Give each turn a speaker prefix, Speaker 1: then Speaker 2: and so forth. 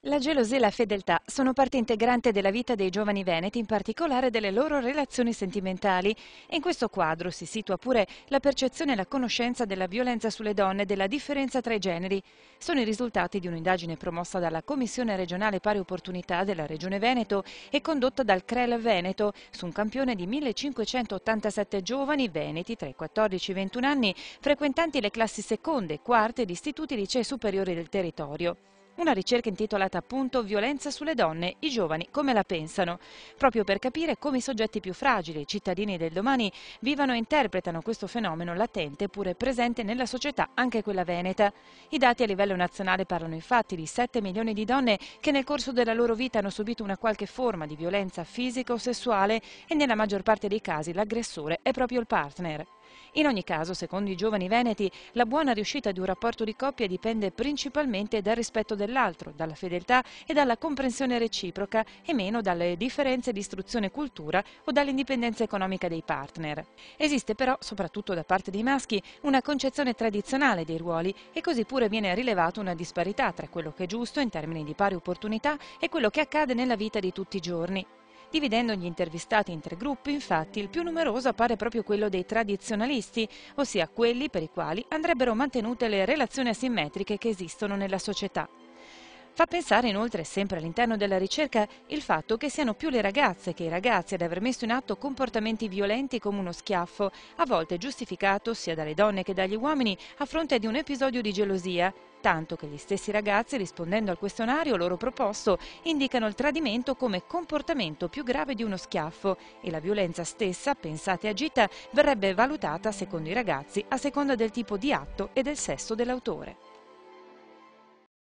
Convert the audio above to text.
Speaker 1: La gelosia e la fedeltà sono parte integrante della vita dei giovani veneti, in particolare delle loro relazioni sentimentali. E in questo quadro si situa pure la percezione e la conoscenza della violenza sulle donne e della differenza tra i generi. Sono i risultati di un'indagine promossa dalla Commissione regionale Pari Opportunità della Regione Veneto e condotta dal CREL Veneto su un campione di 1587 giovani veneti tra i 14 e i 21 anni, frequentanti le classi seconde e quarte di istituti e licei superiori del territorio. Una ricerca intitolata appunto Violenza sulle donne, i giovani come la pensano, proprio per capire come i soggetti più fragili, i cittadini del domani, vivano e interpretano questo fenomeno latente eppure presente nella società, anche quella veneta. I dati a livello nazionale parlano infatti di 7 milioni di donne che nel corso della loro vita hanno subito una qualche forma di violenza fisica o sessuale e nella maggior parte dei casi l'aggressore è proprio il partner. In ogni caso, secondo i giovani veneti, la buona riuscita di un rapporto di coppia dipende principalmente dal rispetto dell'altro, dalla fedeltà e dalla comprensione reciproca e meno dalle differenze di istruzione e cultura o dall'indipendenza economica dei partner. Esiste però, soprattutto da parte dei maschi, una concezione tradizionale dei ruoli e così pure viene rilevata una disparità tra quello che è giusto in termini di pari opportunità e quello che accade nella vita di tutti i giorni. Dividendo gli intervistati in 3 gruppi, infatti, il più numeroso appare proprio quello dei tradizionalisti, ossia quelli per i quali andrebbero mantenute le relazioni asimmetriche che esistono nella società. Fa pensare inoltre, sempre all'interno della ricerca, il fatto che siano più le ragazze che i ragazzi ad aver messo in atto comportamenti violenti come uno schiaffo, a volte giustificato sia dalle donne che dagli uomini a fronte di un episodio di gelosia, tanto che gli stessi ragazzi, rispondendo al questionario loro proposto, indicano il tradimento come comportamento più grave di uno schiaffo e la violenza stessa, pensata e agita, verrebbe valutata, secondo i ragazzi, a seconda del tipo di atto e del sesso dell'autore.